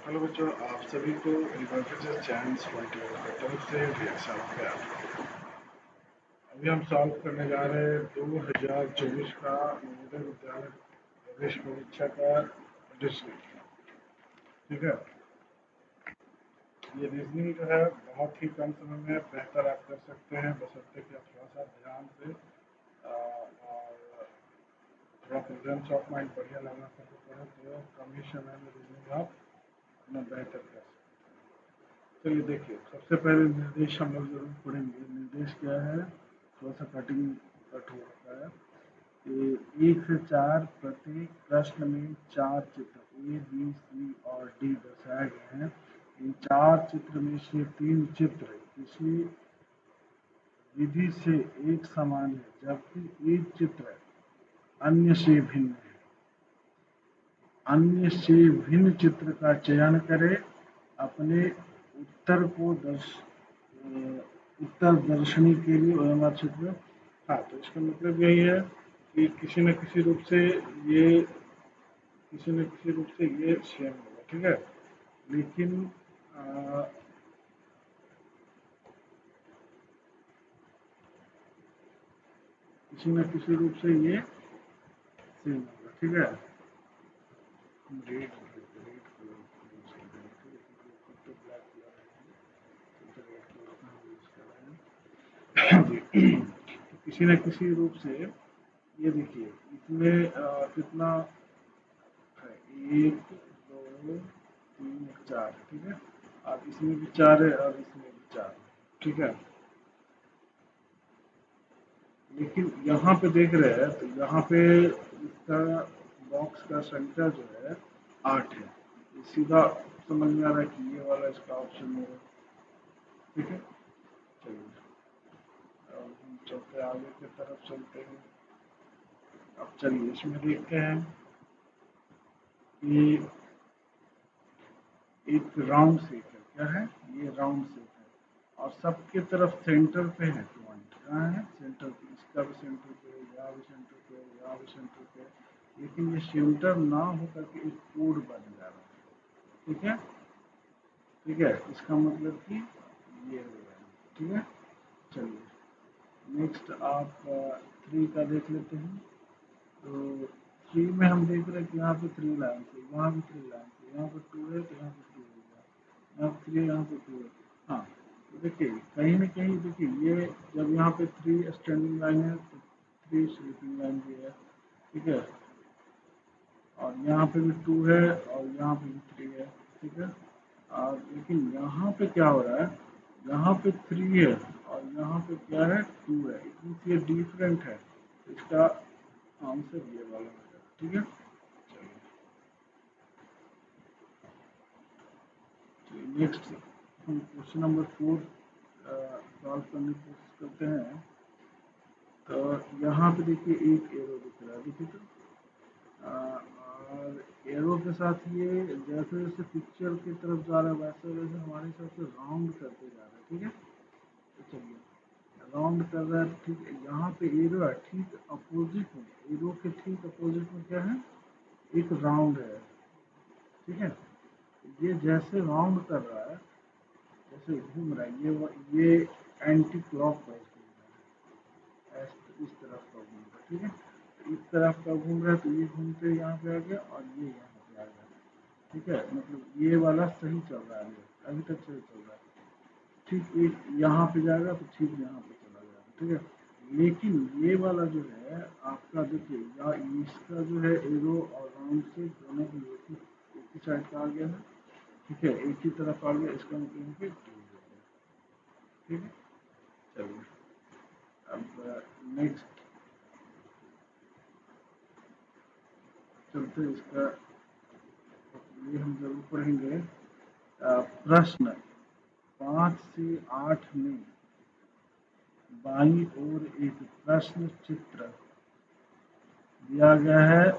Hello बच्चों, आप सभी को एक बार फिर से चांस पॉइंटर की तरफ से ढेर सारा प्यार। अभी हम सॉल्व करने जा रहे हैं 2024 का नवोदय विद्यालय प्रवेश परीक्षा का डिस्ट्रिक्ट। ठीक है, ये रीजनिंग जो है बहुत ही कम समय में बेहतर आप कर सकते हैं, बशर्ते कि आप थोड़ा सा ध्यान से और थोड़ा प्रेजेंस ऑफ माइंड बढ़िया लगा करके पढ़े तो कम ही समय में रीजनिंग आप अपना बेहतर कर सकते हैं। चलिए देखिए, सबसे पहले निर्देश हम लोग जरूर पढ़ेंगे। निर्देश क्या है, थोड़ा सा कट हो रखा है कि 1 से 4 प्रत्येक प्रश्न में 4 चित्र ए बी सी और डी दर्शाए गए हैं। इन 4 चित्र में से 3 चित्र किसी विधि से एक समान है, जबकि एक चित्र अन्य से भिन्न है। अन्य से भिन्न चित्र का चयन करें। अपने उत्तर को उत्तर दर्शनी के लिए ओएमआर चित्र। हाँ, तो इसका मतलब यही है कि किसी न किसी रूप से ये सेम होगा। ठीक है, लेकिन आ, किसी न किसी रूप से ये सेम होगा। ठीक है, रेड रेड कलर तो किसी न किसी रूप से ये देखिए इसमें कितना है, 1 2 3 4। ठीक है, अब इसमें भी 4 है और इसमें भी 4। ठीक है, लेकिन यहाँ पे देख रहे हैं तो यहाँ पे इसका बॉक्स का संख्या जो है 8 है। ये सीधा समझ में आ रहा है कि ये वाला इसका ऑप्शन होगा। ठीक है, चलिए अब हम चलते आगे की तरफ चलते हैं। अब चलिए इसमें देखते हैं कि एक राउंड शेप है। क्या है ये? राउंड शेप है और सबके तरफ सेंटर पे है पॉइंट। कहाँ है? सेंटर पे। इसका भी सेंटर पे, यहाँ भी सेंटर पे, यहाँ भी सेंटर पे। लेकिन ये सेंटर ना होकर के एक कोड बन जा रहा है। ठीक है, ठीक है, इसका मतलब कि ये हो रहा है। ठीक है, चलिए नेक्स्ट आप 3 का देख लेते हैं। तो 3 में हम देख रहे हैं कि यहाँ पे 3 लाइन है, यहाँ भी 3 लाइन है, यहाँ पे 2 है तो यहाँ पे 2 होगा, यहाँ पे 3 यहाँ पे 2 है। हाँ, तो देखिए कहीं ना कहीं देखिए ये जब यहाँ पे 3 स्टैंडिंग लाइन है तो 3 स्लीपिंग लाइन भी है। ठीक है, और यहाँ पे भी 2 है और यहाँ पे भी 3 है। ठीक है, और लेकिन यहाँ पे क्या हो रहा है, यहाँ पे 3 है और यहाँ पे क्या है? 2 है। इतनी ये डिफरेंट है। इसका आंसर ये वाला हो जाएगा। ठीक है, चलिए नेक्स्ट हम क्वेश्चन नंबर 4 सॉल्व करने की कोशिश करते हैं। तो यहाँ पे देखिए एक एरो दिख रहा है। देखिए तो और एरो के साथ ये जैसे जैसे पिक्चर की तरफ जा रहा है वैसे वैसे हमारे हिसाब से राउंड करते जा रहा है। ठीक है, तो चलिए राउंड कर रहा है। ठीक है, यहाँ पे एरो है, ठीक अपोजिट में, एरो के ठीक अपोजिट में क्या है? एक राउंड है। ठीक है, ये जैसे राउंड कर रहा है, जैसे घूम रहा है, ये एंटी क्लॉक वाइज घूम रहा है, इस तरफ का घूम रहा है। ठीक है, तो इस तरफ का घूम रहा है तो ये घूमते यहाँ पे आ गया और ये यहाँ पे आ गया। ठीक है, मतलब ये वाला सही चल रहा है, अभी तक सही चल रहा है। ठीक एक यहाँ पे जाएगा तो ठीक यहाँ पे चला जाएगा। ठीक है, लेकिन ये वाला जो है आपका देखिए या इसका जो है एरो और राउंड से दोनों एक ही साइड का आ गया है। ठीक है, एक ही तरफ आ गया, इसका मतलब है कि ठीक है, चलिए अब नेक्स्ट चलते इसका ये हम जरूर पढ़ेंगे। प्रश्न 5 से 8 में बाईं ओर एक प्रश्न चित्र दिया गया है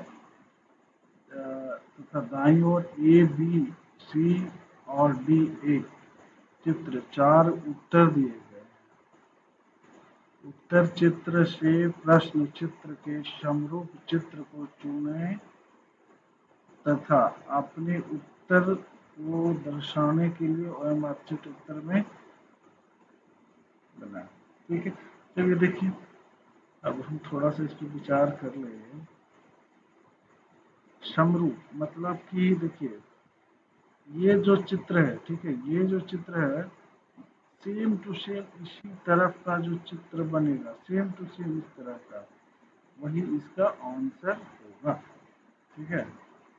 तथा दाईं ओर ए बी सी और डी एक चित्र 4 उत्तर दिए गए। उत्तर चित्र से प्रश्न चित्र के समरूप चित्र को चुनें तथा अपने उत्तर को दर्शाने के लिए OM ऑब्जेक्ट उत्तर में बना। ठीक है, चलिए देखिए, अब हम थोड़ा सा इस पर विचार कर ले। समरूप मतलब कि देखिए, ये जो चित्र है, ठीक है, ये जो चित्र है सेम टू सेम इसी तरफ का जो चित्र बनेगा, सेम टू सेम इस तरह का, वही इसका आंसर होगा। ठीक है,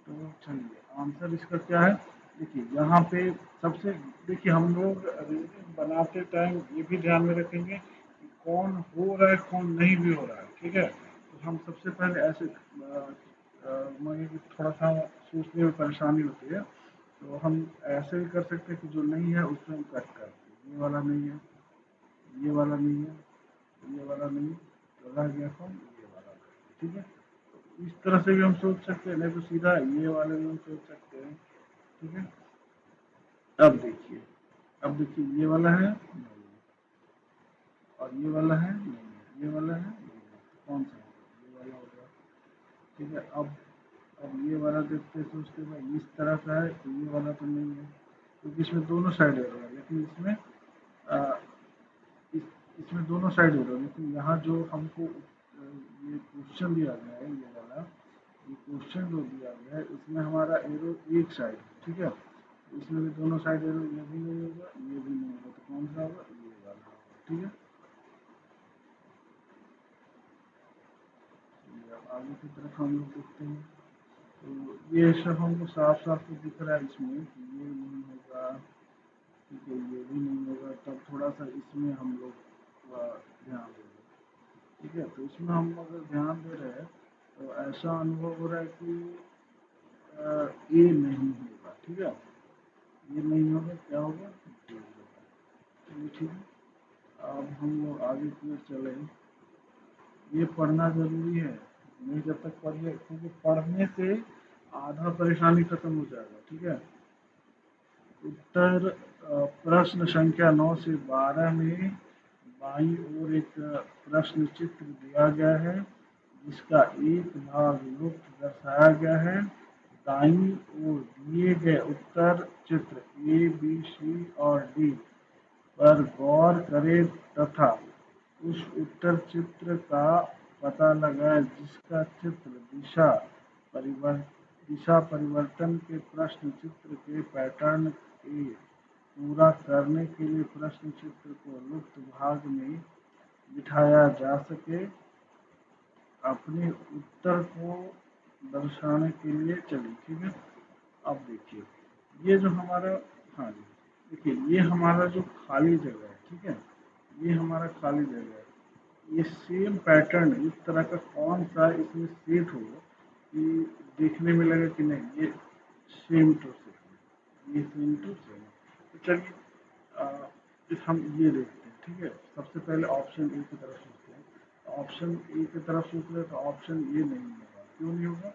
तो चलिए आंसर इसका क्या है। देखिए यहाँ पे सबसे, देखिए हम लोग रीजनिंग बनाते टाइम ये भी ध्यान में रखेंगे कि कौन हो रहा है कौन नहीं भी हो रहा है। ठीक है, तो हम सबसे पहले ऐसे मानिए कि थोड़ा सा सोचने में परेशानी होती है, तो हम ऐसे ही कर सकते हैं कि जो नहीं है उसमें हम कट करते हैं, ये वाला नहीं है, ये वाला नहीं है, ये वाला नहीं, तो रह गया कौन, ये वाला। ठीक है, इस तरह से भी हम सोच सकते हैं, नहीं तो सीधा ये वाले में हम सोच सकते हैं। ठीक है, अब देखिए, अब देखिए ये वाला है नहीं है, और ये वाला है नहीं है, ये वाला है नहीं है, तो कौन सा होगा, ये वाला होगा। ठीक है, अब ये वाला देखते सोचते भाई इस तरह का है, तो ये वाला तो नहीं है, क्योंकि इसमें दोनों साइड एरर है, लेकिन इसमें आ, इसमें दोनों साइड एरर, लेकिन यहाँ जो हमको ये क्वेश्चन दिया गया है, ये वाला, ये क्वेश्चन जो दिया गया है इसमें हमारा एरो एक साइड। ठीक है, इसमें भी दोनों साइड एरो, ये भी नहीं होगा, ये भी नहीं होगा, तो कौन सा होगा, ये वाला होगा। ठीक है, चलिए अब आगे की तरफ हम लोग देखते हैं। तो ये सब हमको साफ साफ तो दिख रहा है इसमें कि ये नहीं होगा। ठीक है, ये भी नहीं होगा, तब थोड़ा सा इसमें हम लोग ध्यान देंगे। ठीक है, तो इसमें हम अगर ध्यान दे रहे हैं तो ऐसा अनुभव हो रहा है कि ये नहीं होगा। ठीक है, ये नहीं होगा, क्या होगा, डी होगा। चलिए ठीक है, अब हम लोग आगे की ओर चले। ये पढ़ना जरूरी है, नहीं जब तक पढ़िए, क्योंकि पढ़ने से आधा परेशानी खत्म हो जाएगा। ठीक है, उत्तर प्रश्न संख्या 9 से 12 में बाईं ओर एक प्रश्न चित्र दिया गया है, जिसका एक भाग लुप्त दर्शाया गया है। दाईं ओर दिए गए उत्तर चित्र ए, बी, सी और डी पर गौर करें तथा उस उत्तर चित्र का पता लगाएं जिसका चित्र दिशा परिवर्तन के प्रश्न चित्र के पैटर्न के पूरा करने के लिए प्रश्न चित्र को लुप्त भाग में बिठाया जा सके। अपने उत्तर को दर्शाने के लिए चलिए। ठीक है, अब देखिए ये जो हमारा, हाँ जी, देखिए ये हमारा जो खाली जगह है, ठीक है, ये हमारा खाली जगह है, ये सेम पैटर्न इस तरह का कौन सा इसमें सेट हो कि देखने में लगे कि नहीं ये सेम टू सेम, ये सेम टू सेम। तो चलिए हम ये देखते हैं। ठीक है, सबसे पहले ऑप्शन ए की तरफ सोचते हैं। ऑप्शन ए की तरफ सोच रहे हैं तो ऑप्शन ए नहीं होगा। क्यों नहीं होगा,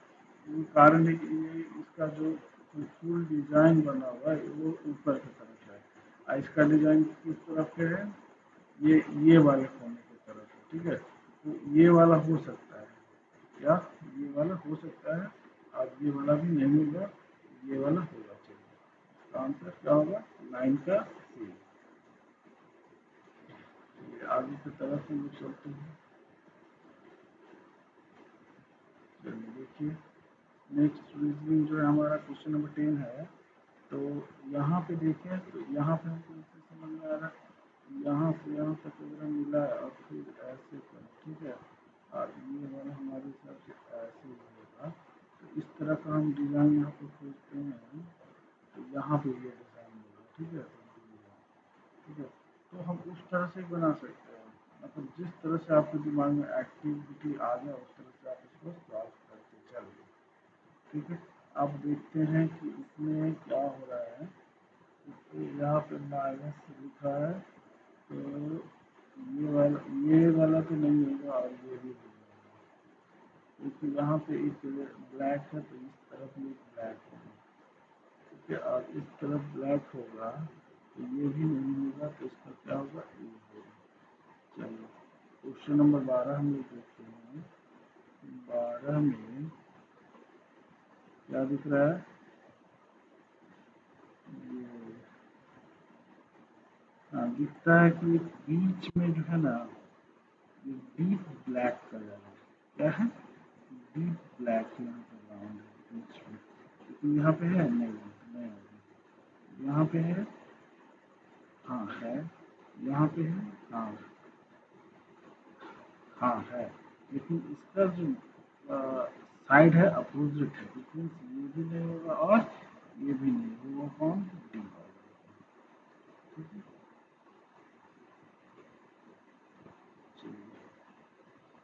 क्योंकि कारण है कि ये इसका जो फुल डिजाइन बना हुआ है वो ऊपर की तरफ है, और इसका डिजाइन किस तरफ से है, ये वाले कोने की तरफ है। ठीक है, तो ये वाला हो सकता है, या ये वाला हो सकता है, और ये वाला भी नहीं होगा, ये वाला होगा। चलिए आंसर क्या होगा, 9 का सी। आगे की तरफ हम लोग चलते हैं। चलिए देखिए, नेक्स्ट रीजनिंग जो है हमारा क्वेश्चन नंबर 10 है। तो यहाँ पे देखें तो यहाँ पे हमको इसे समझ में आ रहा है, यहाँ से यहाँ तक अगर हम मिला और फिर ऐसे कर, ठीक है, और ये वाला हमारे हिसाब से ऐसे ही होगा। तो इस तरह का हम डिज़ाइन यहाँ पे खोजते हैं, तो यहाँ पे ये डिज़ाइन होगा। ठीक है, ठीक है, तो हम उस तरह से बना सकते हैं, मतलब जिस तरह से आपके दिमाग में एक्टिविटी आ जाए उस तरह से आप इसको सॉल्व करते चलिए। ठीक है, अब देखते हैं कि इसमें क्या हो रहा है। तो यहाँ पे माइनस लिखा है, तो ये वाला तो नहीं होगा, और ये भी नहीं होगा, क्योंकि यहाँ पे एक ब्लैक है, तो इस तरफ भी ब्लैक होगा। ठीक है, और इस तरफ ब्लैक होगा, तो ये भी नहीं होगा, तो इसका क्या होगा, ये होगा। चलिए क्वेश्चन नंबर 12 हम लोग देखते हैं। 12 में क्या दिख रहा है, दिखता है कि बीच में जो है ना, ये डीप ब्लैक कलर है। क्या है? डीप ब्लैक यहाँ पे राउंड है बीच में, लेकिन यहाँ पे है नहीं, नहीं है। यहाँ पे है, हाँ है, यहाँ पे है, हाँ हाँ है, लेकिन इसका जो साइड है अपोजिट है, लेकिन ये भी नहीं होगा और ये भी नहीं होगा। कौन? डी वाला। ठीक है, चलिए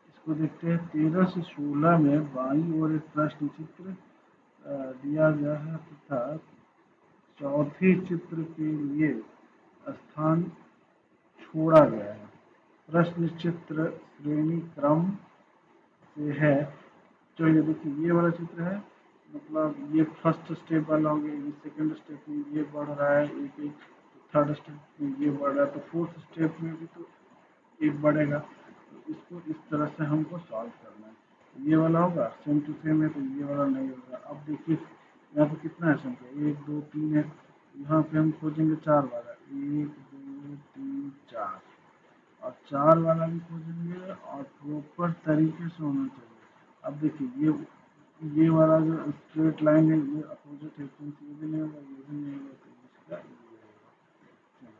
इसको देखते हैं। 13 से 16 में बाईं ओर एक प्रश्न चित्र दिया गया है तथा चौथे चित्र के लिए स्थान छोड़ा गया है। प्रश्न चित्र श्रेणी क्रम से है। चलिए देखिए, ये वाला चित्र है, मतलब ये फर्स्ट स्टेप वाला हो गया, ये सेकंड स्टेप में ये बढ़ रहा है एक एक, थर्ड स्टेप में ये बढ़ रहा है, तो फोर्थ स्टेप में भी तो एक बढ़ेगा। तो इसको इस तरह से हमको सॉल्व करना है। ये वाला होगा सेम टू सेम है, तो ये वाला नहीं होगा। अब देखिए यहाँ पे कितना है संख्या, 1 2 3 है, यहाँ पे हम खोजेंगे 4 वाला, 1 2 3 4, और 4 वाला भी खोजेंगे और प्रॉपर तरीके से होना चाहिए। अब देखिए ये वाला जो स्ट्रेट लाइन है ये अपोजिट है, क्योंकि ये भी नहीं होगा, ये भी नहीं होगा, तो इसका ये होगा। चलो,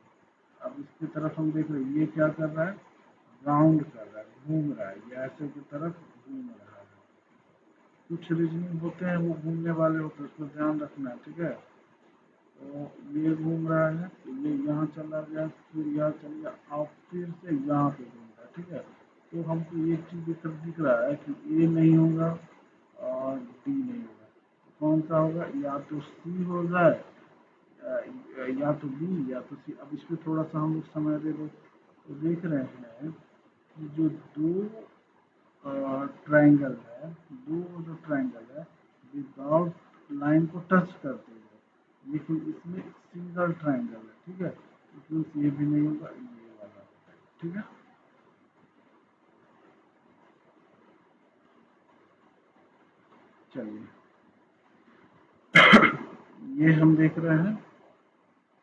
अब इसकी तरफ हम देख रहे हैं, ये क्या कर रहा है? राउंड कर रहा है, घूम रहा है, ये ऐसे की तरफ घूम रहा है। कुछ रीजनिंग होते हैं वो घूमने वाले होते हैं, उसको ध्यान रखना है। ठीक है, तो ये घूम रहा है, तो ये यहाँ चला गया, फिर यहाँ चल गया, और फिर से यहाँ पे घूम रहा है। ठीक है, तो हमको ये चीज़ दिख रहा है कि ए नहीं होगा और डी नहीं होगा, तो कौन सा होगा? या तो सी हो जाए, या तो बी या तो सी। अब इस पर थोड़ा सा हम लोग समय दे दो, तो देख रहे हैं कि जो दो ट्रायंगल है, दो जो ट्रायंगल है विदाउट लाइन को टच करते हुए, लेकिन इसमें सिंगल ट्रायंगल है। ठीक है, इसमें ये भी नहीं होगा, ये वाला होगा। ठीक है, चलिए ये हम देख रहे हैं,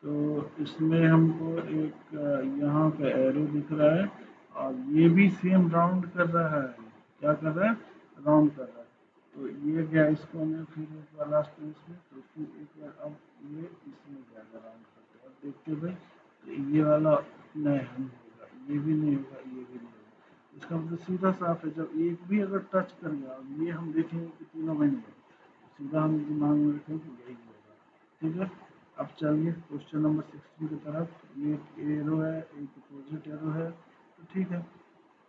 तो इसमें हमको एक यहाँ पे एरो दिख रहा है, और ये भी सेम राउंड कर रहा है। क्या कर रहा है? राउंड कर रहा है। तो ये गया इसको में, फिर एक बार लास्ट में इसमें, तो फिर एक बार अब ये इसमें जाएगा राउंड करते। अब देखते भाई, तो ये वाला नहीं होगा, ये भी नहीं होगा, ये भी नहीं होगा। इसका मतलब सीधा साफ है, जब एक भी अगर टच कर गया, और ये हम देखेंगे कि तीनों में नहीं है, तो सीधा हम दिमाग में रखें कि यही होगा। ठीक है, अब चलिए क्वेश्चन नंबर 16 की तरफ। ये एक एरो है, एक अपोजिट एरो है, तो ठीक है,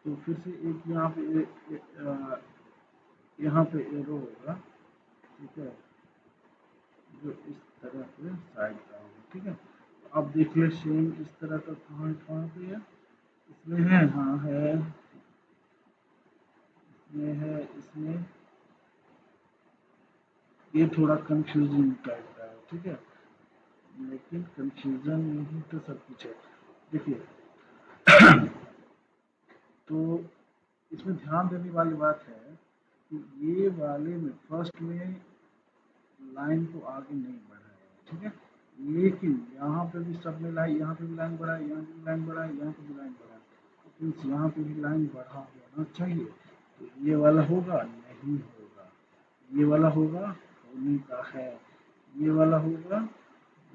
तो फिर से एक यहाँ पे यहाँ पे एरो होगा। ठीक है, जो इस तरह से साइड का होगा। ठीक है, तो अब देखिए सेम इस तरह का कहाँ कहाँ पे है? इसमें है, हाँ है, इसमें है, इसमें ये थोड़ा कंफ्यूजिंग टाइप का है। ठीक है, लेकिन कंफ्यूजन में ही तो सब कुछ है। देखिए, तो इसमें ध्यान देने वाली बात है कि ये वाले में फर्स्ट में लाइन को आगे नहीं बढ़ाया है। ठीक है, लेकिन यहाँ पे भी सब में लाइन, यहाँ पे भी लाइन बढ़ा है, यहाँ पे भी लाइन बढ़ा है, यहाँ पे भी लाइन बढ़ा है, लेकिन यहाँ पे भी लाइन बढ़ा होना चाहिए। तो ये वाला होगा? नहीं होगा। ये वाला होगा? होने का है। ये वाला होगा?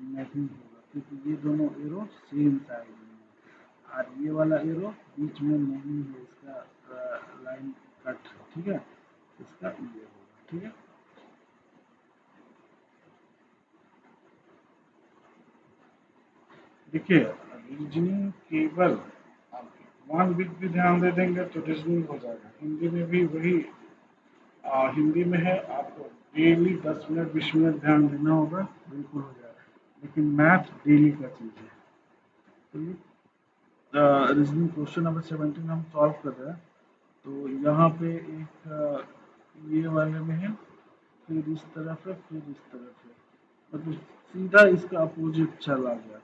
नहीं होगा, क्योंकि ये दोनों एरो सेम साइड में है, और ये वाला एरो बीच में नहीं है, इसका लाइन कट। ठीक है, इसका ये होगा। ठीक है, देखिए रीजनिंग केवल आप वन वीक भी ध्यान दे देंगे तो रीजनिंग हो जाएगा। हिंदी में भी वही, हिंदी में है, आपको डेली 10 मिनट 20 मिनट ध्यान देना होगा, बिल्कुल हो जाएगा। लेकिन मैथ डेली का चीज़ है। चलिए, रीजनिंग क्वेश्चन नंबर 17 हम सॉल्व कर रहे हैं। तो यहाँ पे एक ये वाले में है, फिर इस तरफ है, फिर इस तरफ है, मतलब सीधा इसका अपोजिट चला गया।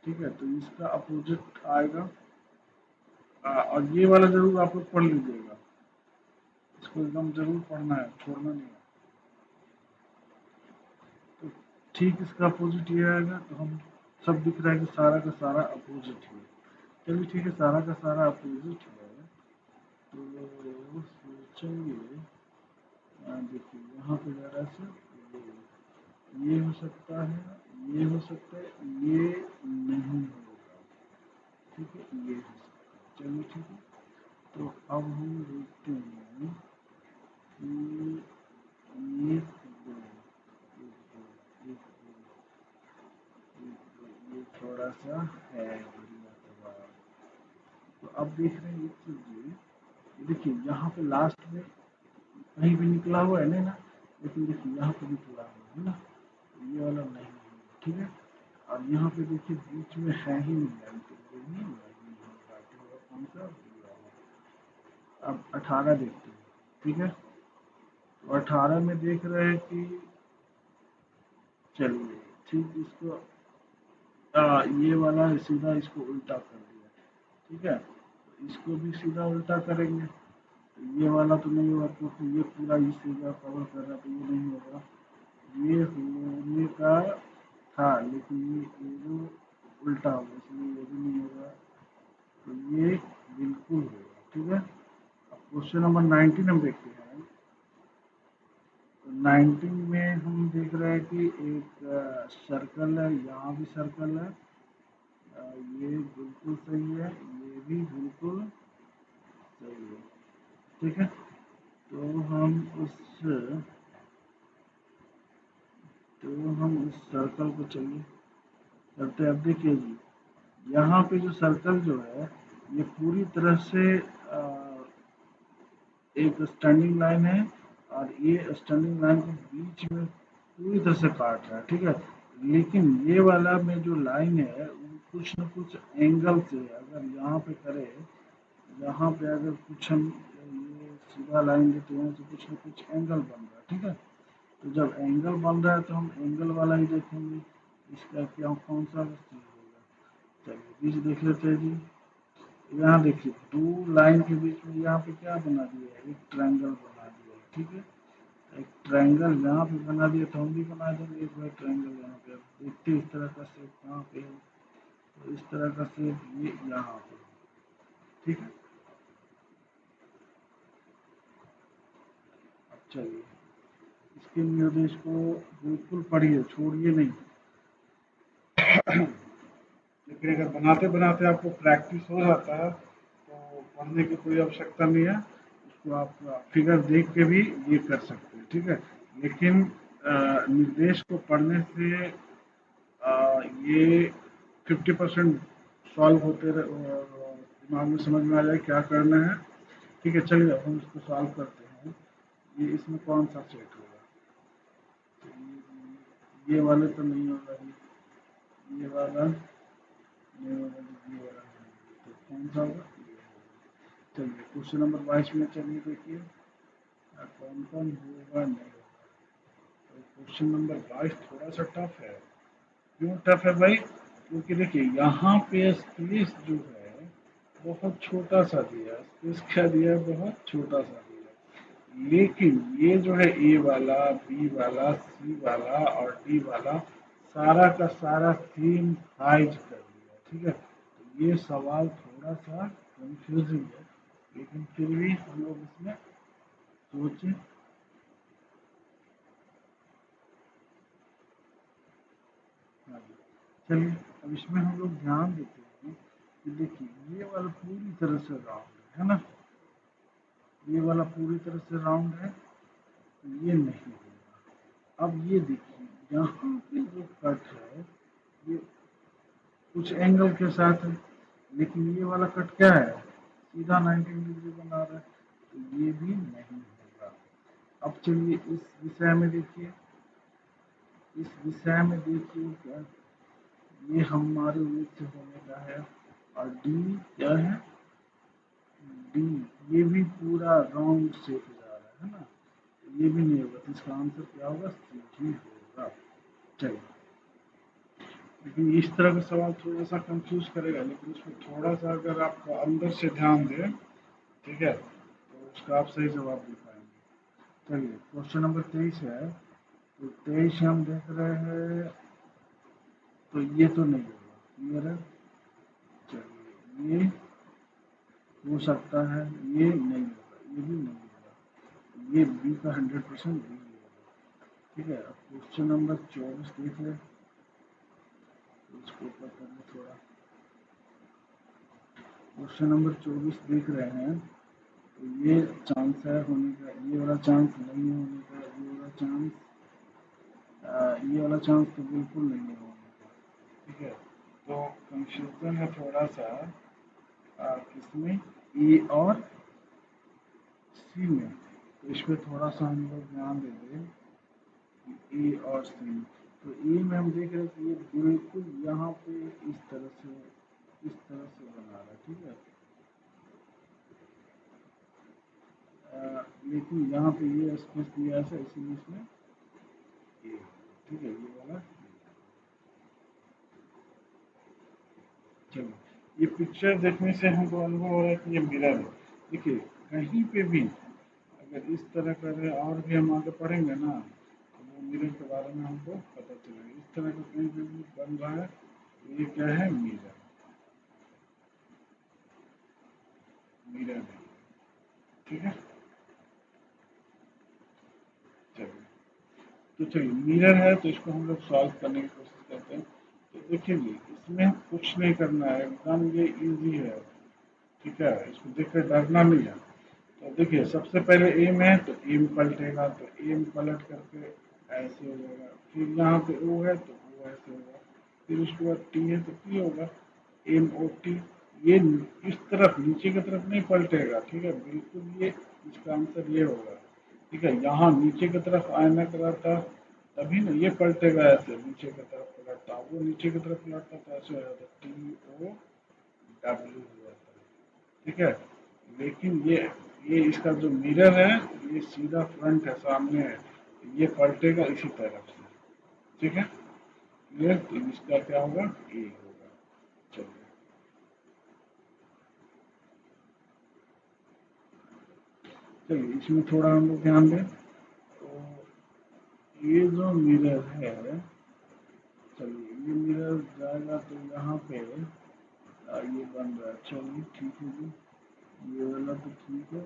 ठीक है, तो इसका अपोजिट आएगा। और ये वाला जरूर आप लोग पढ़ लीजिएगा, इसको एकदम जरूर पढ़ना है, छोड़ना नहीं है। तो ठीक इसका अपोजिट ये आएगा, तो हम सब दिख रहा है कि सारा का सारा अपोजिट है। चलिए ठीक है, सारा का सारा अपोजिट है तो सोचेंगे, देखिए यहाँ पे ज़रा सा ये हो सकता है, ये हो सकता है, ये नहीं होगा, ठीक है, ये हो सकता है। चलिए ठीक है, तो अब हम देखते हैं कि एक दो, एक दो, ये थोड़ा सा है बढ़िया सवाल। तो अब देख रहे हैं एक चीज, ये देखिए यहाँ पे लास्ट में कहीं भी निकला हुआ है नहीं ना, लेकिन देखिए यहाँ पे निकला हुआ है ना, ये वाला नहीं है, ठीक है। और यहाँ पे देखिए बीच में है ही नहीं लाइन, तो ये नहीं होगा, तो होगा कौन सा, ये वाला। अब 18 देखते हैं, ठीक है। तो 18 में देख रहे हैं कि, चलिए ठीक, इसको ये वाला सीधा इसको उल्टा कर दिया, ठीक है। तो इसको भी सीधा उल्टा करेंगे, तो ये वाला तो नहीं होगा क्योंकि ये पूरा इस जगह कवर कर रहा है, तो ये नहीं होगा। ये होने का था लेकिन ये एरो उल्टा होगा, इसलिए ये भी नहीं होगा, तो ये बिल्कुल होगा, ठीक है। अब क्वेश्चन नंबर 19 हम देखते हैं। 19 में हम देख रहे हैं कि एक सर्कल है, यहाँ भी सर्कल है, ये बिल्कुल सही है, ये भी बिल्कुल सही है, ठीक है। तो हम उस सर्कल को चलिए करते हैं। अब देखिए जी, यहाँ पे जो सर्कल जो है, ये पूरी तरह से एक स्टैंडिंग लाइन है, और ये स्टैंडिंग लाइन के बीच में पूरी तरह से काट रहा है, ठीक है। लेकिन ये वाला में जो लाइन है वो कुछ न कुछ एंगल से, अगर यहाँ पे करे, यहाँ पे अगर कुछ हम ये सीधा लाइन देते हैं तो कुछ न कुछ एंगल बन रहा है, ठीक है। तो जब एंगल बन रहा है तो हम एंगल वाला ही देखेंगे, इसका क्या कौन सा चीज होगा। चलिए बीच देख लेते हैं जी। यहाँ देखिए दो लाइन के बीच में यहाँ पे क्या बना दिया है, एक ट्रायंगल बना दिया है, ठीक है। एक ट्रायंगल यहाँ पे बना दिया, तो हम भी बना देंगे एक बार ट्रायंगल यहाँ पे। अब देखते हैं इस तरह का शेप कहाँ पे है, तो इस तरह का शेप ये यहाँ पे, ठीक है। अब चलिए इसके निर्देश को बिल्कुल पढ़िए, छोड़िए नहीं। लेकिन अगर बनाते बनाते आपको प्रैक्टिस हो जाता है तो पढ़ने की कोई आवश्यकता नहीं है, उसको आप फिगर देख के भी ये कर सकते हैं, ठीक है। लेकिन निर्देश को पढ़ने से ये 50% सॉल्व होते दिमाग में समझ में आ जाए क्या करना है, ठीक है। चलिए अब हम इसको सॉल्व करते हैं। ये इसमें कौन सा सेट होगा, तो ये वाले तो नहीं होगा, ये वाला, ये वाला, ये वाला नहीं, तो कौन सा होगा, ये होगा। चलिए क्वेश्चन नंबर 22 में चलिए देखिए कौन कौन होगा नहीं होगा। तो क्वेश्चन नंबर 22 थोड़ा सा टफ है। क्यों टफ है भाई, क्योंकि देखिए यहाँ पे स्पेस जो है बहुत छोटा सा दिया है, स्पेस क्या दिया है, बहुत छोटा सा दिया है। लेकिन ये जो है ए वाला, बी वाला, सी वाला और डी वाला, सारा का सारा सेम साइज कर दिया, ठीक है। तो ये सवाल थोड़ा सा कंफ्यूजिंग है, लेकिन फिर भी हम लोग इसमें सोचें। हाँ जी। चलिए अब इसमें हम लोग ध्यान देते हैं कि देखिए ये वाला पूरी तरह से राउंड है ना, ये वाला पूरी तरह से राउंड है, तो ये नहीं होगा। अब ये देखिए यहाँ पे जो कट है ये कुछ एंगल के साथ है, लेकिन ये वाला कट क्या है, सीधा 90 डिग्री बना रहा है, तो ये भी नहीं होगा। अब चलिए इस विषय में देखिए, इस विषय में देखिए क्या, ये हमारे ओर से होने का है, और डी क्या है, डी, ये भी पूरा राउंड शेप जा रहा है ना, ये भी नहीं होगा, तो इसका आंसर क्या होगा, सी ही होगा। चलिए, लेकिन इस तरह का सवाल थोड़ा सा कंफ्यूज करेगा, लेकिन उसमें थोड़ा सा अगर आप अंदर से ध्यान दें, ठीक है, तो उसका आप सही जवाब दे पाएंगे। चलिए क्वेश्चन नंबर 23 है, तो 23 हम देख रहे हैं, तो ये तो नहीं होगा, क्लियर है। चलिए ये हो सकता है, ये नहीं होगा, ये भी नहीं होगा, ये बी का 100% बी होगा। ठीक है, अब क्वेश्चन नंबर 24 देख लें, इसको ऊपर कर लें थोड़ा। क्वेश्चन नंबर 24 देख रहे हैं, तो ये चांस है होने का, ये वाला चांस नहीं होने का, ये वाला चांस, ये वाला चांस तो बिल्कुल नहीं है होने का। ठीक है, तो कंफ्यूजन है थोड़ा सा किसमें, ए और सी में। तो इस पर थोड़ा सा हम लोग ध्यान दे दें, ए और सी में। तो ए में हम देख रहे हैं कि ये बिल्कुल यहाँ पे इस तरह से, इस तरह से बना रहा है। ठीक है, लेकिन यहाँ पे ये स्पेस दिया है इसीलिए इसमें ए, ठीक है, ये वाला। चलो, ये पिक्चर देखने से हमको अनुभव हो रहा है कि ये मिरर है। देखिए, कहीं पे भी अगर इस तरह का रहे और भी हम आगे पढ़ेंगे ना, तो वो मिरर के बारे में हमको पता चलेगा। इस तरह का कहीं पे भी बन रहा है, तो ये क्या है, मिरर, मिरर है। ठीक है, चलिए, तो चलिए मिरर है तो इसको हम लोग सॉल्व करने की कोशिश करते हैं। तो देखिए जी, इसमें कुछ नहीं करना है, एकदम ये इजी है। ठीक है, इसको देख कर डरना नहीं है। तो देखिए, सबसे पहले एम है तो एम पलटेगा, तो एम पलट करके ऐसे हो जाएगा। फिर यहाँ पे ओ है तो ओ ऐसे होगा। फिर उसके बाद टी है तो टी होगा, एम ओ टी। ये इस तरफ नीचे की तरफ नहीं पलटेगा। ठीक है, बिल्कुल ये इसका आंसर ये होगा। ठीक है, यहाँ नीचे की तरफ आना रहता तभी ना ये पलटेगा, ऐसे नीचे की तरफ पलटता, वो नीचे की तरफ पलटता तो ऐसे हो जाता, टी ओ डब्ल्यू हो जाता है। ठीक है, लेकिन ये इसका जो मिरर है, ये सीधा फ्रंट है, सामने है, ये पलटेगा इसी तरफ से। ठीक है, ये तो इसका क्या होगा, ए होगा। चलिए, चलिए इसमें थोड़ा हम लोग ध्यान दें। तो ये जो मिरर है, चलिए ये मिरर जाएगा तो यहाँ पे ये बन रहा है। चलिए ठीक है जी, ये वाला तो ठीक है।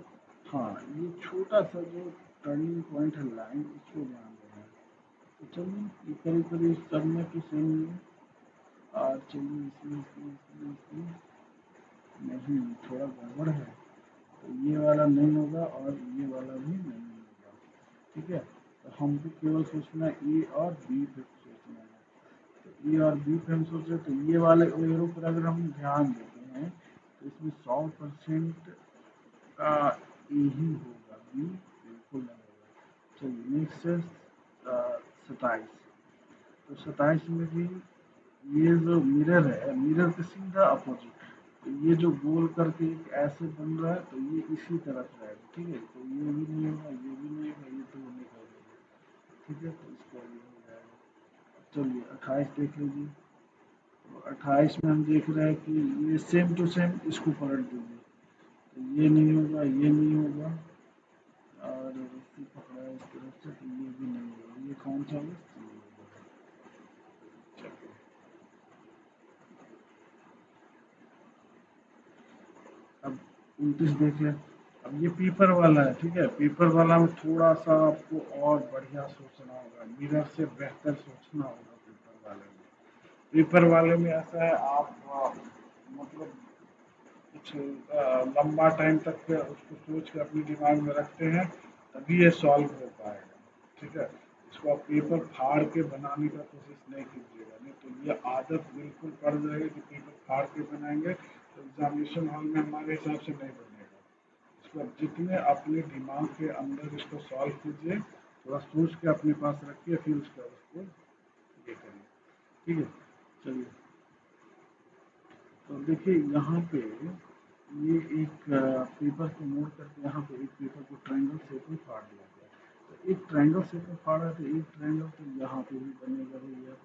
हाँ, ये छोटा सा जो टर्निंग पॉइंट है लाइन, इसको ध्यान देना है। तो चलिए, ये करीब करीब सब में तो सेम ही है। और चलिए इसमें नहीं, थोड़ा गड़बड़ है। तो ये वाला नहीं होगा और ये वाला भी नहीं होगा। ठीक है, तो हमको केवल सोचना ए और बी पे सोचना है। तो ए और बी पे हम सोच रहे, तो ये वाले एरो पर अगर हम ध्यान देते हैं, तो इसमें 100% का ए ही होगा, बी बिल्कुल नहीं होगा। चलिए नेक्स्ट है 27। तो 27 में भी ये जो मिरर है, मिरर के सीधा अपोजिट, तो ये जो गोल करके एक ऐसे बन रहा है, तो ये इसी तरफ रहेगा। ठीक है, तो ये भी नहीं होगा, ये भी नहीं होगा, ये तो नहीं होगा। ठीक है, तो इसका ये हो जाएगा। चलिए 28 देख लीजिए। तो 28 में हम देख रहे हैं कि ये सेम टू सेम, इसको पलट दीजिए, तो ये नहीं होगा, ये नहीं होगा, और रस्सी पकड़ा है इस तरफ से, तो ये भी नहीं होगा। ये कौन सा होगा, सी होगा। चलिए, अब 29 देख लें। अब ये पेपर वाला है। ठीक है, पेपर वाला में थोड़ा सा आपको और बढ़िया सोचना होगा, मिरर से बेहतर सोचना होगा पेपर वाले में। पेपर वाले में ऐसा है, आप मतलब कुछ लंबा टाइम तक के उसको सोच के अपने दिमाग में रखते हैं, तभी ये सॉल्व हो पाएगा। ठीक है, इसको आप पेपर फाड़ के बनाने का कोशिश नहीं कीजिएगा, नहीं तो ये आदत बिल्कुल पड़ जाएगी कि पेपर फाड़ के बनाएंगे तो एग्जामिनेशन हॉल में हमारे हिसाब से नहीं बनेगा। इसको आप जितने अपने दिमाग के अंदर इसको सॉल्व कीजिए, थोड़ा सोच के अपने पास रखिए, फिर उसका उसको ये करिए। ठीक है, चलिए, तो देखिए यहाँ पे ये एक पेपर को मोड़ करके यहाँ पे एक पेपर को ट्रायंगल शेप में फाड़ दिया गया। तो एक ट्रायंगल शेप में फाड़ा है, तो एक ट्रायंगल तो यहाँ पे भी बनेगा भैया,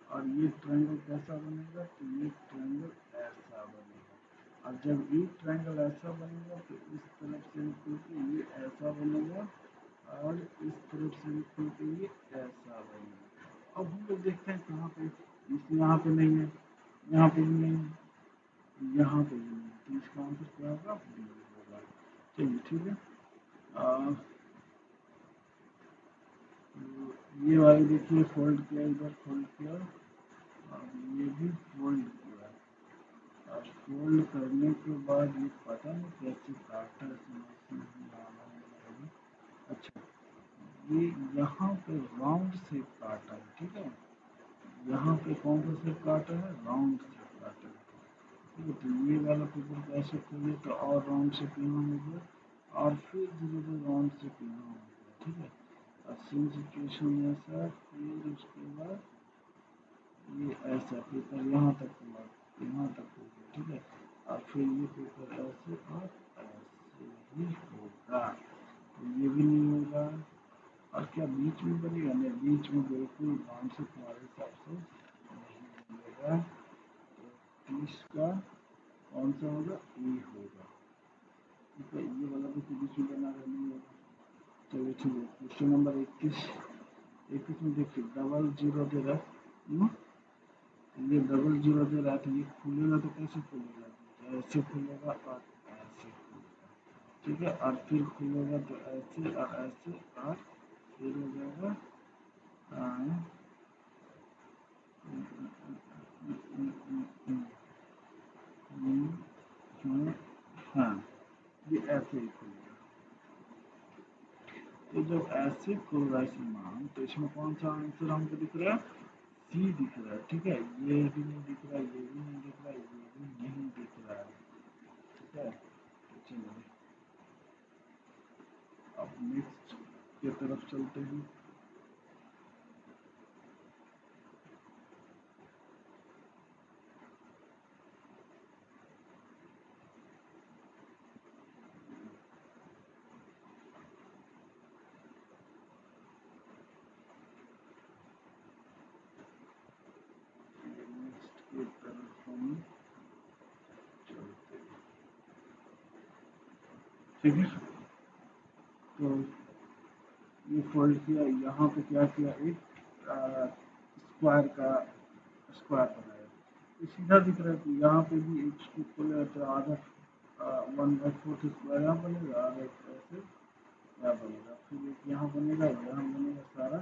और ये ट्रायंगल कैसा बनेगा, तो ये ट्रायंगल ऐसा बनेगा। और जब एक ट्रायंगल ऐसा बनेगा, तो इस तरफ से निकल के ये ऐसा बनेगा, और इस तरफ से निकल के ये ऐसा बनेगा। अब हम लोग देखते हैं कहाँ पे, यहाँ पे नहीं है, यहाँ पे भी नहीं है, यहाँ पे भी नहीं, तो इसका आंसर क्या होगा, बी होगा। चलिए ठीक है। आ, ये वाले देखिए फोल्ड किया, इधर फोल्ड किया, और ये भी फोल्ड किया, और फोल्ड करने के बाद ये पता नहीं कैसे काटा, समझ नहीं आ रहा है अभी। अच्छा, ये यहाँ पे राउंड शेप काटा है, ठीक है, यहाँ पे कौन सा शेप काटा है, राउंड शेप काटा है, ठीक है। तो ये वाला पेपर कैसे खोले, तो और राउंड शेप यहाँ हो गया, और फिर धीरे धीरे राउंड शेप यहाँ हो गया, ठीक है। और सेम सिचुएशन ऐसा, फिर उसके बाद ये ऐसा पेपर यहाँ तक हुआ, यहाँ तक हो गया, ठीक है। और फिर ये पेपर ऐसे और ऐसे ही होगा, तो ये भी नहीं होगा। और क्या बीच में बनेगा, नहीं, बीच में बिल्कुल ध्यान से तुम्हारे हिसाब से नहीं बनेगा, तो 30 का कौन सा होगा, ए होगा, ठीक है। ये वाला भी बीच में बना नहीं होगा। चलिए ठीक है, क्वेश्चन नंबर 21, 21 में देखिए डबल जीरो दे रहा है, ये डबल जीरो दे रहा है, तो ये खुलेगा तो कैसे खुलेगा, तो ऐसे खुलेगा और ऐसे खुलेगा, ठीक है। और फिर खुलेगा तो ऐसे और ऐसे, और फिर हो जाएगा हाँ, हाँ, ये ऐसे ही खुलेगा। तो जब ऐसे खुल रहा है समान, तो इसमें कौन सा आंसर हमको दिख रहा है, सी दिख रहा है, ठीक है। ये भी नहीं दिख रहा, ये भी नहीं दिख रहा, ये भी नहीं दिख रहा है, ठीक है। तो चलिए अब नेक्स्ट की तरफ चलते हैं। नेक्स्ट की तरफ हम चलते हैं, ठीक है। तो ये फोल्ड किया, यहाँ पे क्या किया, एक स्क्वायर का स्क्वायर बनाया, तो सीधा दिख रहा है, तो यहाँ पे भी एक स्कूप खोले तो आधा 1/4 स्क्वायर यहाँ बनेगा, आधा ऐसे यहाँ बनेगा, फिर एक यहाँ बनेगा, यहाँ बनेगा, सारा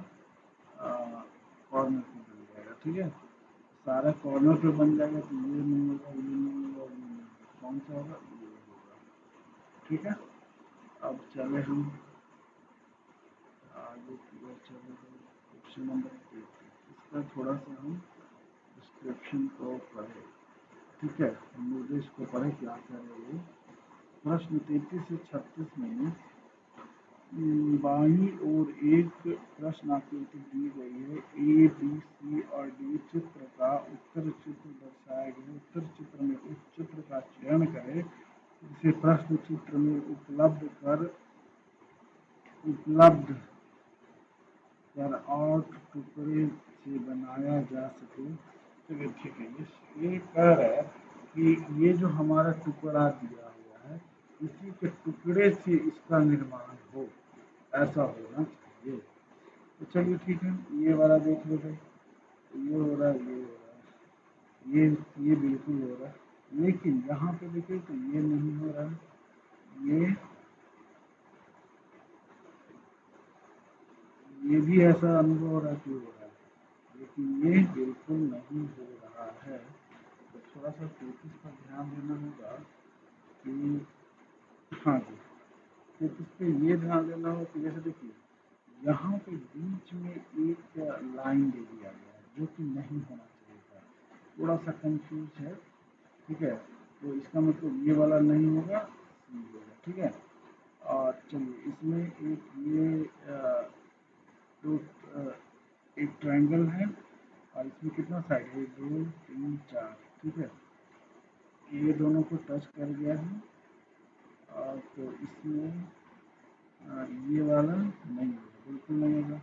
कॉर्नर पे बन जाएगा, ठीक है। सारा कॉर्नर पे बन जाएगा, तो ये नहीं होगा, ये नहीं होगा, ये नहीं होगा, कौन सा होगा, ये होगा, ठीक है। अब चले हम आगे की ओर चले गए, क्वेश्चन नंबर 33, इसका थोड़ा सा हम डिस्क्रिप्शन को पढ़े, ठीक है, निर्देश को पढ़े क्या कह रहे हैं। प्रश्न 33 से 36 में बाईं ओर एक प्रश्न आकृति दी गई है, ए बी सी और डी चित्र का उत्तर चित्र दर्शाया गया है, उत्तर चित्र में उस चित्र का चयन करें जिसे प्रश्न चित्र में उपलब्ध कर और टुकड़े से बनाया जा सके। चलिए ठीक है, ये कह रहा है कि ये जो हमारा टुकड़ा दिया हुआ है, इसी के टुकड़े से इसका निर्माण हो, ऐसा होना चाहिए। तो चलिए ठीक है, ये वाला देख लेते हैं, ये हो रहा है, ये हो रहा है, ये बिल्कुल हो रहा है, लेकिन यहाँ पे देखिए तो ये नहीं हो रहा है, ये भी ऐसा अनुभव हो रहा है कि हो रहा है, लेकिन ये बिल्कुल नहीं हो रहा है। तो थोड़ा सा 33 पर ध्यान देना होगा कि, हाँ जी, 33 पे ये ध्यान देना होगा कि जैसे देखिए यहाँ पे बीच में एक लाइन दे दिया गया है जो कि नहीं होना चाहिए था, थोड़ा सा कंफ्यूज है, ठीक है। तो इसका मतलब ये वाला नहीं होगा, सी होगा, ठीक है। और चलिए इसमें एक ये तो एक ट्रायंगल है, और इसमें कितना साइड है, 2 3 4, ठीक है। ये दोनों को टच कर गया है, और तो इसमें ये वाला नहीं होगा, बिल्कुल नहीं होगा,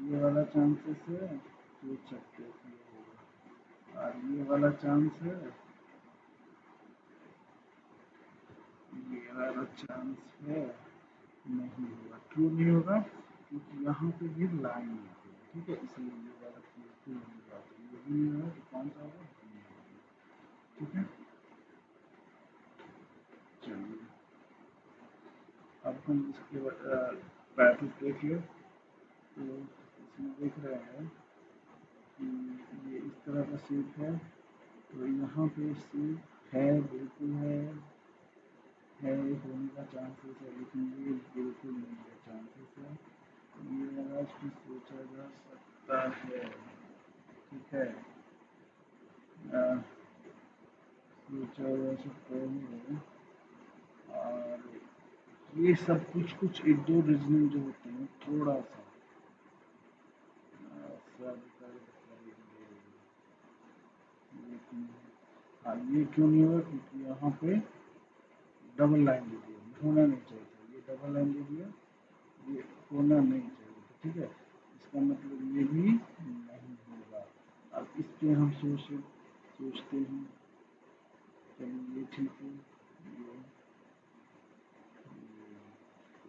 ये वाला चांसेस है, सोच सकते हो कि ये होगा, और ये वाला चांस है, ये वाला चांस है, नहीं होगा। क्यों नहीं होगा, क्योंकि यहाँ पे ये लाइन है, ठीक है, इसलिए ये वाला बिल्कुल नहीं बात है, ये भी नहीं है तो कौन सा होगा? ठीक है, चलिए अब हम इसके पैटर्न देखिए। तो इसमें देख रहे हैं कि ये इस तरह का शेप है, तो यहाँ पे शेप है, बिल्कुल है, होने का चांसेस है, लेकिन ये बिल्कुल नहीं है चांसेस है, ये वाला भी सोचा जा सकता है। ठीक है, सोचा जा सकता है। और ये सब कुछ कुछ एक दो रीजनिंग जो होते हैं थोड़ा सा सब करेंगे, लेकिन हाँ ये क्यों नहीं हुआ, क्योंकि यहाँ पे डबल लाइन दे दिया, होना नहीं चाहिए था, ये डबल लाइन दे दिया, ये होना नहीं चाहिए था। ठीक है, इसका मतलब ये भी नहीं होगा। अब इस पे हम सोचते हैं, चलिए ये ठीक है,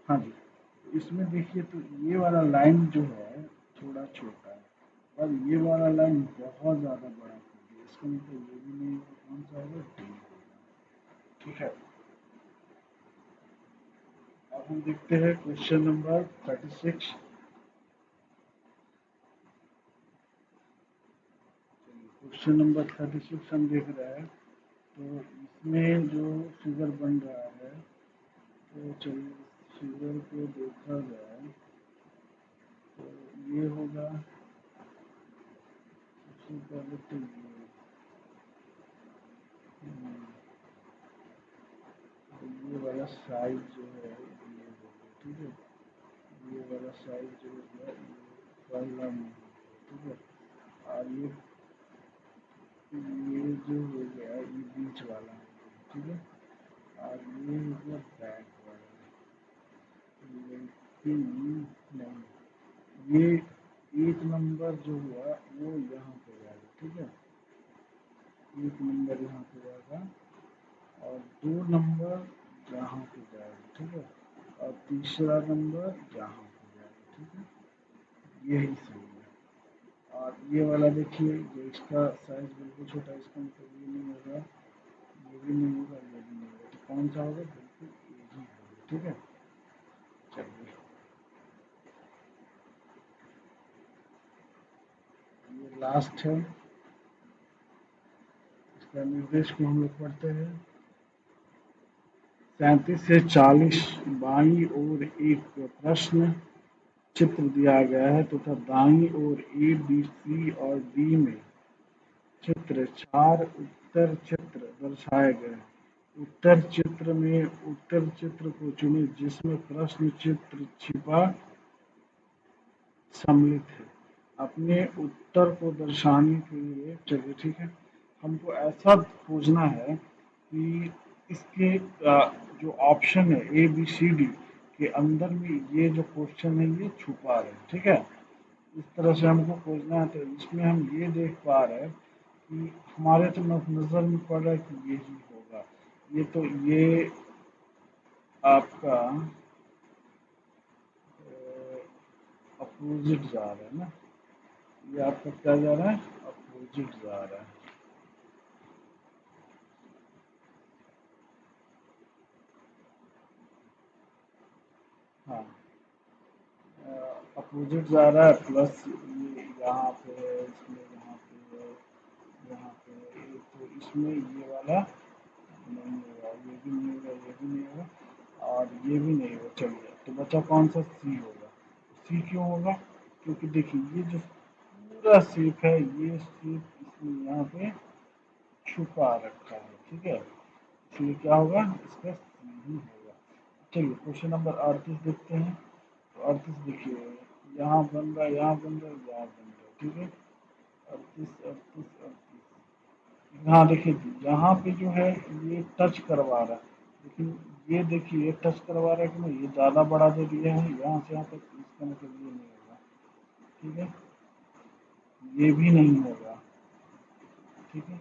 हाँ जी। तो इसमें देखिए तो ये वाला लाइन जो है थोड़ा छोटा है, और ये वाला लाइन बहुत ज़्यादा बड़ा कर दिया, इसका मतलब ये भी नहीं होगा, कौन सा होगा? डी होगा। ठीक है, अब हम देखते हैं क्वेश्चन नंबर 36। क्वेश्चन नंबर 36 हम देख रहे हैं, तो इसमें जो फिगर बन रहा है, तो चलिए फिगर को देखा जाए, तो ये होगा सबसे पहले तो ये वाला साइज जो है ये होगा। ठीक है, ये वाला साइज जो होगा ये पहला में होगा। ठीक है, और ये जो हो गया ये बीच वाला है। ठीक है, और ये हो गया बैक वाला, लेकिन नहीं, ये एक नंबर जो हुआ वो यहाँ पे जाएगा। ठीक है, एक नंबर यहाँ पे जाएगा, और दो नंबर यहाँ पे जाएगा। ठीक है, और तीसरा नंबर यहाँ पे जाएगा। ठीक है, यही सही है। और ये वाला देखिए, जो इसका साइज बिल्कुल छोटा है, इसका मतलब ये नहीं होगा, ये भी नहीं होगा, ये भी नहीं होगा, तो कौन सा होगा? बिल्कुल यही होगा। ठीक है, चलिए ये लास्ट है, इसका निर्देश को हम लोग पढ़ते हैं। 37 से 40 बाईं ओर एक प्रश्न चित्र दिया गया है, तथा दाईं ओर ए बी सी और डी में चित्र 4 उत्तर चित्र दर्शाए गए हैं। उत्तर चित्र को चुनें जिसमें प्रश्न चित्र छिपा सम्मिलित है। अपने उत्तर को दर्शाने के लिए चलिए ठीक है, हमको ऐसा खोजना है कि इसके जो ऑप्शन है ए बी सी डी के अंदर में ये जो क्वेश्चन है ये छुपा है। ठीक है, इस तरह से हमको खोजना है, तो इसमें हम ये देख पा रहे हैं कि हमारे तो नज़र में पड़ रहा है कि यही होगा। ये तो ये आपका अपोजिट जा रहा है ना, ये आपका क्या जा रहा है? अपोजिट जा रहा है। हाँ, अपोजिट जा रहा है, प्लस ये यहाँ पे है, इसमें यहाँ पे है, यहाँ पे है, तो इसमें ये वाला नहीं होगा, ये भी नहीं होगा, ये भी नहीं होगा, और ये भी नहीं होगा। चलिए, तो बचा कौन सा? सी होगा। सी क्यों होगा? क्योंकि देखिए ये जो पूरा शेप है, ये शेप इसमें यहाँ पे छुपा रखा है। ठीक है, इसलिए क्या होगा? इसका सी ही होगा। चलिए क्वेश्चन नंबर 38 देखते हैं। तो 38 देखिए, यहाँ बन रहा है, यहाँ बन रहा है, यहाँ बन रहा है। ठीक है, 38 38 38, हाँ देखिए यहाँ पे जो है ये टच करवा रहा है, लेकिन ये देखिए ये टच करवा रहा है कि नहीं, ये ज़्यादा बड़ा दे दिया है यहाँ से यहाँ तक, इसका मतलब ये नहीं होगा। ठीक है, ये भी नहीं होगा। ठीक है,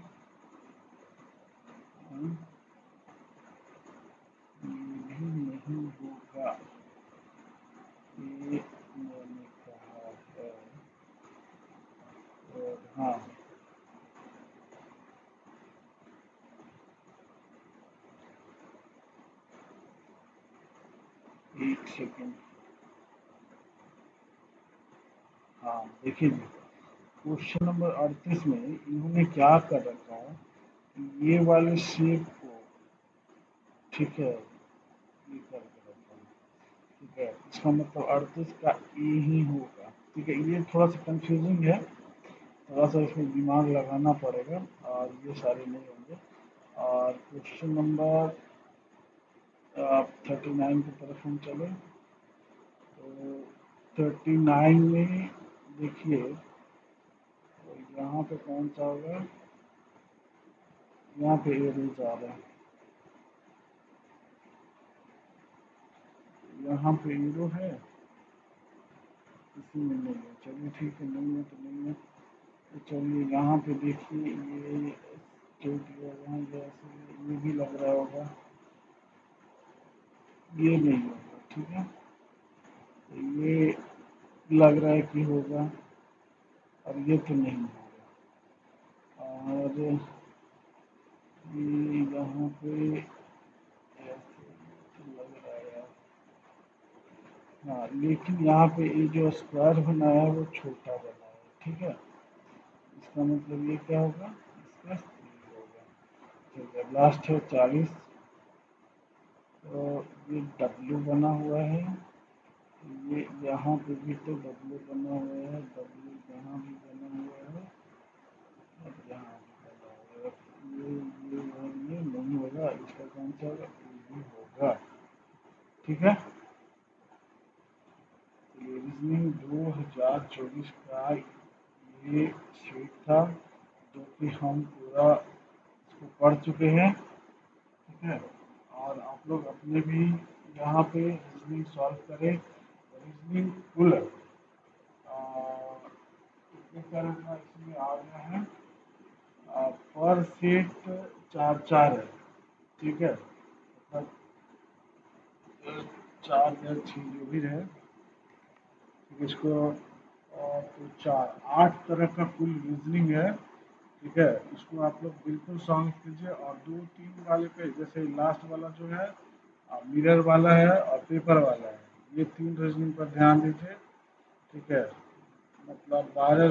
हाँ, ये भी नहीं होगा, ये मैंने कहा है, सेकेंड। हाँ देखिए जी, क्वेश्चन नंबर 38 में इन्होंने क्या कर रखा है कि ये वाले शेप को, ठीक है, ये करके रखा है, ठीक है, इसका मतलब 38 का ए ही होगा। ठीक है, ये थोड़ा सा कंफ्यूजिंग है, थोड़ा सा इसमें दिमाग लगाना पड़ेगा और ये सारे नहीं होंगे। और क्वेश्चन नंबर 39 की तरफ हम चले तो 39 में देखिए, तो यहाँ पे कौन सा होगा, यहाँ पे एरोज आ रहा है, यहाँ पे एरो है, इसी में नहीं है, चलिए ठीक है, नहीं है तो नहीं है। तो चलिए यहाँ पे देखिए, ये स्टेट यहाँ जैसे ये भी लग रहा होगा, ये नहीं होगा, ठीक है, तो ये लग रहा है कि होगा, और ये तो नहीं होगा। और ये यहाँ पे ऐसे तो लग रहा है यार, हाँ, लेकिन यहाँ पे ये जो स्क्वायर बनाया है वो छोटा बना है, ठीक है, इसका मतलब ये क्या होगा, इसका 3 होगा। ठीक है, लास्ट है 40, तो ये डब्ल्यू बना हुआ है, ये यहाँ पे भी तो डब्ल्यू बना हुआ है, डब्ल्यू यहाँ भी बना हुआ है, और यहाँ भी बना हुआ है, ये नहीं होगा, इसका कौन सा होगा, ये भी होगा। ठीक है, ये रीजनिंग 2024 का ये शीट था, जो कि हम पूरा इसको पढ़ चुके हैं। ठीक है, और आप लोग अपने भी यहाँ पे रीजनिंग सॉल्व करें। रीजनिंग कुल कितने तरह का इसमें आ गया है, पर सेट 4 4 है, ठीक है, मतलब 4 या 6 जो भी है, ठीक है, इसको तो 8 तरह का कुल रीजनिंग है। ठीक है, इसको आप लोग बिल्कुल सॉल्व कीजिए, और 2 3 वाले पे, जैसे लास्ट वाला जो है मिरर वाला है और पेपर वाला है, ये 3 रीजनिंग पर ध्यान दीजिए। ठीक है, मतलब 12